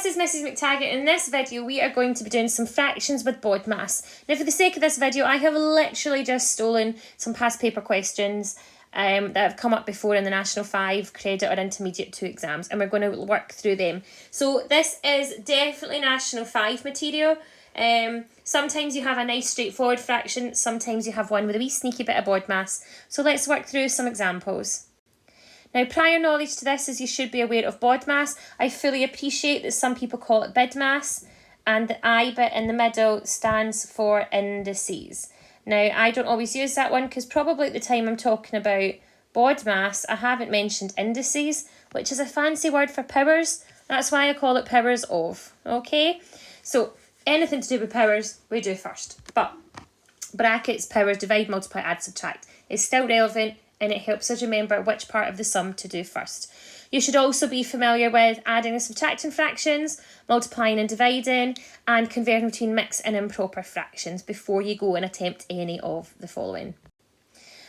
this is Mrs. McTaggart. In this video we are going to be doing some fractions with BODMAS. Now for the sake of this video I have literally just stolen some past paper questions that have come up before in the National 5 Credit or Intermediate 2 exams, and we're going to work through them. So this is definitely National 5 material. Sometimes you have a nice straightforward fraction, sometimes you have one with a wee sneaky bit of BODMAS. So let's work through some examples. Now, prior knowledge to this is you should be aware of BODMAS. I fully appreciate that some people call it BIDMAS, and the I bit in the middle stands for indices. Now, I don't always use that one because probably at the time I'm talking about BODMAS, I haven't mentioned indices, which is a fancy word for powers. That's why I call it powers of, okay? So, anything to do with powers, we do first. But brackets, powers, divide, multiply, add, subtract is still relevant, and it helps us remember which part of the sum to do first. You should also be familiar with adding and subtracting fractions, multiplying and dividing, and converting between mixed and improper fractions before you go and attempt any of the following.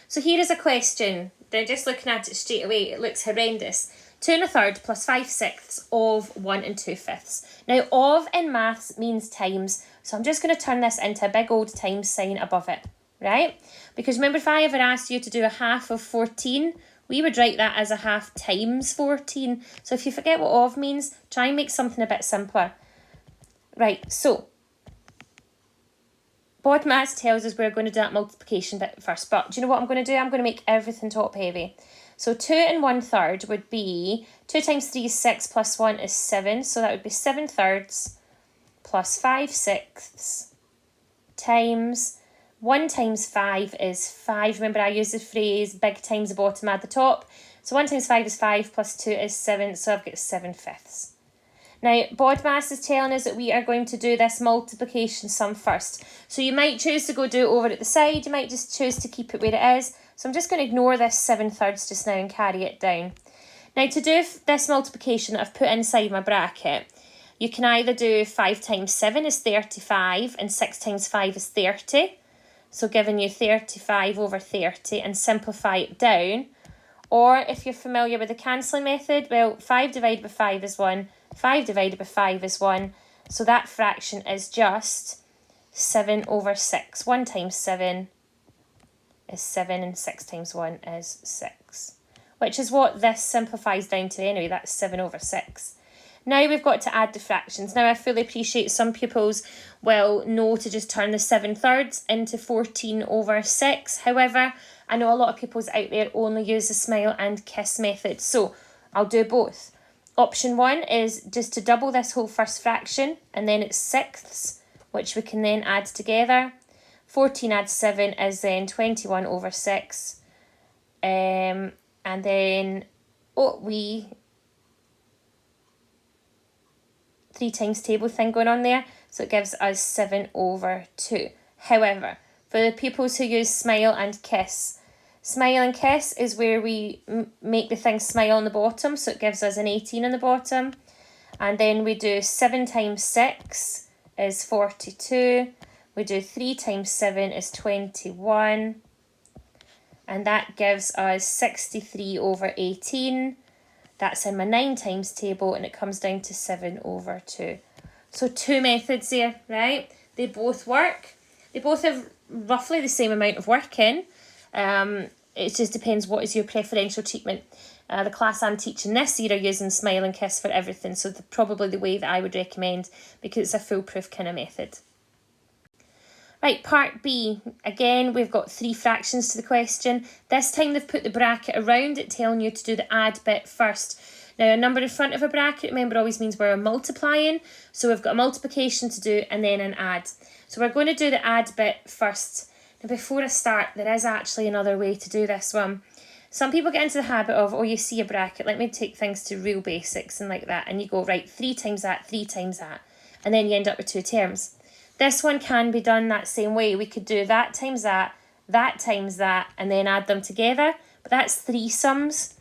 So here is a question. Now, just looking at it straight away, it looks horrendous. 2 1/3 plus 5/6 of 1 2/5. Now, of in maths means times, so I'm just going to turn this into a big old times sign above it, right? Because remember, if I ever asked you to do a half of 14, we would write that as a half times 14. So if you forget what of means, try and make something a bit simpler. Right, so BODMAS tells us we're going to do that multiplication bit first. But do you know what I'm going to do? I'm going to make everything top heavy. So 2 1/3 would be 2 times 3 is 6 plus 1 is 7. So that would be 7/3 plus 5/6 times 1 times 5 is 5. Remember, I use the phrase big times the bottom, add the top. So 1 times 5 is 5 plus 2 is 7. So I've got 7/5. Now, BODMAS is telling us that we are going to do this multiplication sum first. So you might choose to go do it over at the side. You might just choose to keep it where it is. So I'm just going to ignore this 7/3 just now and carry it down. Now, to do this multiplication that I've put inside my bracket, you can either do 5 times 7 is 35 and 6 times 5 is 30. So giving you 35 over 30 and simplify it down. Or if you're familiar with the cancelling method, well, 5 divided by 5 is 1. 5 divided by 5 is 1. So that fraction is just 7 over 6. 1 times 7 is 7 and 6 times 1 is 6. Which is what this simplifies down to anyway. That's 7 over 6. Now we've got to add the fractions. Now I fully appreciate some pupils will know to just turn the 7/3 into 14 over 6. However, I know a lot of pupils out there only use the smile and kiss method. So I'll do both. Option 1 is just to double this whole first fraction, and then it's sixths, which we can then add together. 14 add 7 is then 21 over 6. And then we 3 times table thing going on there, so it gives us 7 over 2. However, for the pupils who use smile and kiss is where we make the thing smile on the bottom, so it gives us an 18 on the bottom. And then we do 7 times 6 is 42. We do 3 times 7 is 21. And that gives us 63 over 18. That's in my 9 times table, and it comes down to 7 over 2. So 2 methods there, right? They both work. They both have roughly the same amount of work in. It just depends what is your preferential treatment. The class I'm teaching this year are using smile and kiss for everything, so probably the way that I would recommend, because it's a foolproof kind of method. Right, part B. Again, we've got 3 fractions to the question. This time they've put the bracket around it, telling you to do the add bit first. Now, a number in front of a bracket, remember, always means we're multiplying. So we've got a multiplication to do and then an add. So we're going to do the add bit first. Now, before I start, there is actually another way to do this one. Some people get into the habit of, oh, you see a bracket, let me take things to real basics and like that. And you go, right, 3 times that, 3 times that. And then you end up with 2 terms. This one can be done that same way. We could do that times that times that, and then add them together. But that's 3 sums.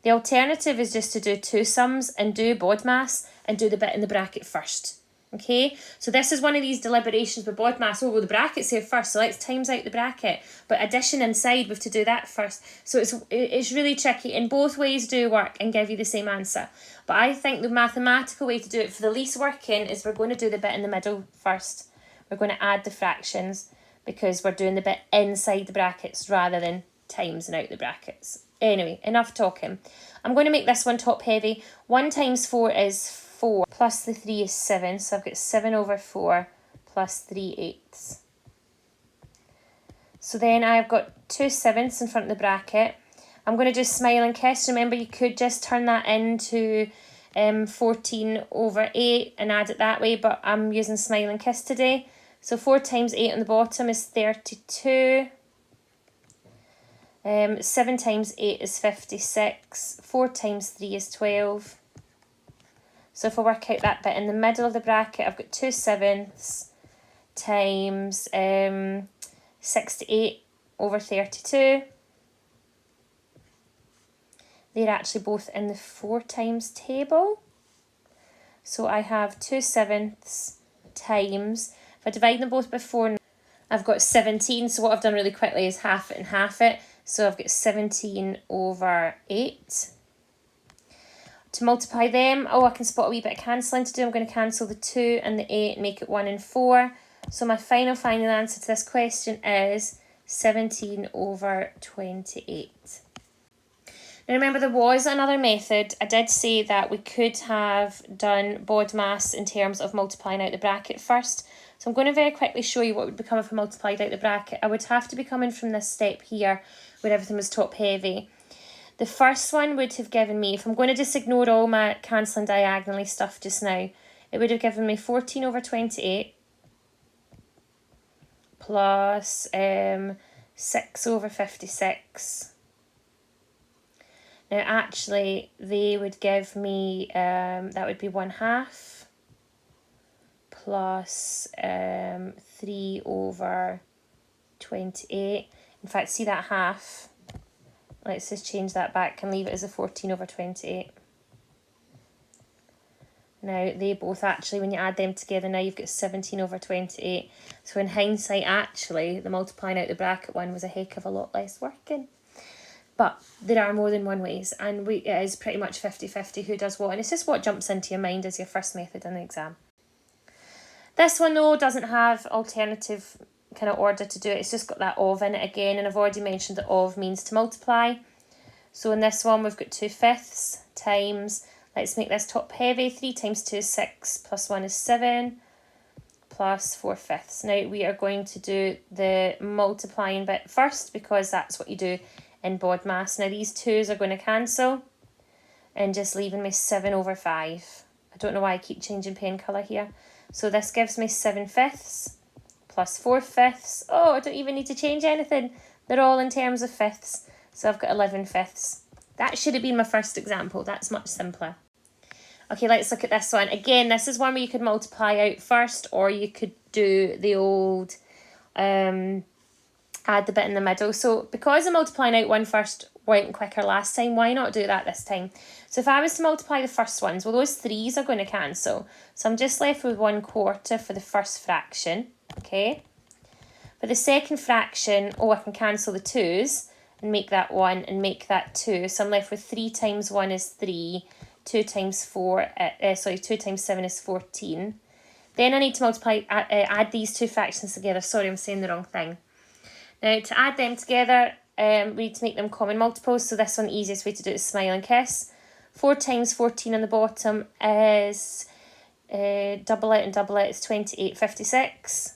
The alternative is just to do 2 sums and do BODMAS and do the bit in the bracket first. Okay, so this is one of these deliberations with BODMAS. Oh, well, the bracket's here first, so let's times out the bracket. But addition inside, we have to do that first. So it's really tricky, and both ways do work and give you the same answer. But I think the mathematical way to do it for the least working is we're going to do the bit in the middle first. We're going to add the fractions because we're doing the bit inside the brackets rather than timesing out the brackets. Anyway, enough talking. I'm going to make this one top heavy. 1 times 4 is 4, plus the 3 is 7, so I've got 7 over 4 plus 3/8. So then I've got 2 sevenths in front of the bracket. I'm going to do smile and kiss. Remember, you could just turn that into 14 over 8 and add it that way, but I'm using smile and kiss today. So 4 times 8 on the bottom is 32. 7 times 8 is 56. 4 times 3 is 12. So if I work out that bit in the middle of the bracket, I've got 2 sevenths times 68 over 32. They're actually both in the 4 times table. So I have 2 sevenths times, if I divide them both by 4, I've got 17. So what I've done really quickly is half it and half it. So I've got 17 over 8. To multiply them, I can spot a wee bit of cancelling to do. I'm going to cancel the 2 and the 8 and make it 1 and 4. So my final answer to this question is 17 over 28. Now remember, there was another method. I did say that we could have done BODMAS in terms of multiplying out the bracket first. So I'm going to very quickly show you what would become if I multiplied out the bracket. I would have to be coming from this step here where everything was top heavy. The first one would have given me, if I'm going to just ignore all my cancelling diagonally stuff just now, it would have given me 14 over 28 plus 6 over 56. Now actually they would give me, that would be 1/2 plus 3 over 28. In fact, see that half? Let's just change that back and leave it as a 14 over 28. Now, they both actually, when you add them together, now you've got 17 over 28. So in hindsight, actually, the multiplying out the bracket one was a heck of a lot less working. But there are more than one ways, and it is pretty much 50-50 who does what. And it's just what jumps into your mind as your first method in the exam. This one, though, doesn't have alternative kind of order to do it. It's just got that of in it again, and I've already mentioned that of means to multiply. So in this one we've got 2/5 times, let's make this top heavy, 3 times 2 is 6 plus 1 is 7 plus 4/5. Now we are going to do the multiplying bit first because that's what you do in BODMAS. Now these 2's are going to cancel and just leaving me 7 over 5. I don't know why I keep changing pen colour here. So this gives me 7/5 plus 4/5. Oh, I don't even need to change anything. They're all in terms of fifths. So I've got 11/5. That should have been my first example. That's much simpler. Okay, let's look at this one. Again, this is one where you could multiply out first, or you could do the old add the bit in the middle. So because I'm multiplying out one first went quicker last time, why not do that this time? So if I was to multiply the first ones, well, those 3's are going to cancel. So I'm just left with 1/4 for the first fraction. Okay. For the second fraction, I can cancel the 2's and make that 1 and make that 2. So I'm left with 3 times 1 is 3, 2 times 2 times 7 is 14. Then I need to multiply, add these two fractions together. Sorry, I'm saying the wrong thing. Now to add them together, we need to make them common multiples. So this one, the easiest way to do it is smile and kiss. 4 times 14 on the bottom is, double it and double it, is 28/56.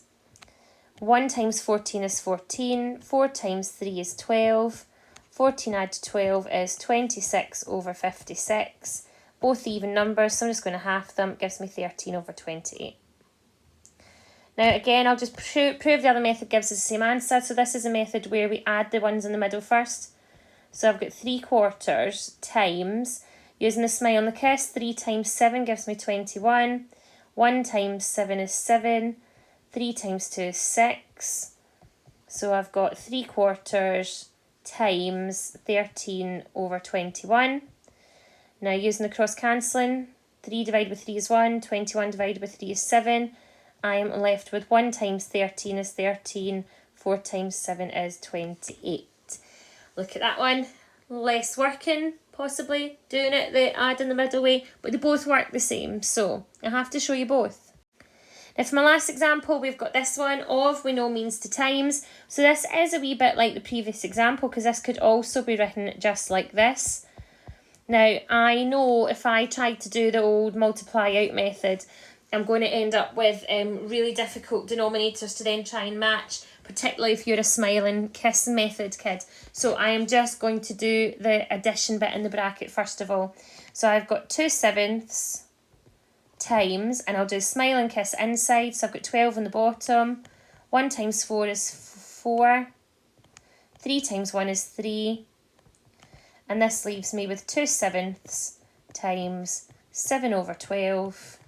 1 times 14 is 14. 4 times 3 is 12. 14 add to 12 is 26 over 56. Both even numbers, so I'm just going to half them. It gives me 13 over 28. Now again, I'll just prove the other method gives us the same answer. So this is a method where we add the ones in the middle first. So I've got 3/4 times, using the smile and the kiss, 3 times 7 gives me 21. 1 times 7 is 7. 3 times 2 is 6. So I've got 3/4 times 13 over 21. Now using the cross cancelling, 3 divided by 3 is 1. 21 divided by 3 is 7. I am left with 1 times 13 is 13. 4 times 7 is 28. Look at that one. Less working, possibly, doing it the add in the middle way, but they both work the same, so I have to show you both. Now for my last example, we've got this one of, we know means to times. So this is a wee bit like the previous example, because this could also be written just like this. Now, I know if I tried to do the old multiply out method, I'm going to end up with really difficult denominators to then try and match, particularly if you're a smile and kiss method kid. So I am just going to do the addition bit in the bracket first of all. So I've got 2/7 times, and I'll do smile and kiss inside, so I've got 12 on the bottom. 1 times 4 is 4. 3 times 1 is 3. And this leaves me with 2/7 times 7 over 12.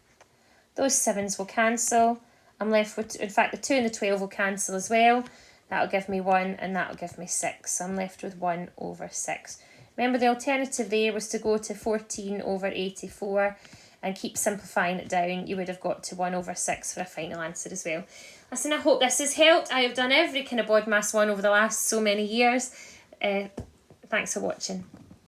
Those 7s will cancel. I'm left with, in fact, the 2 and the 12 will cancel as well. That'll give me 1 and that'll give me 6. So I'm left with 1 over 6. Remember, the alternative there was to go to 14 over 84 and keep simplifying it down. You would have got to 1 over 6 for a final answer as well. Listen, I hope this has helped. I have done every kind of BODMAS one over the last so many years. Thanks for watching.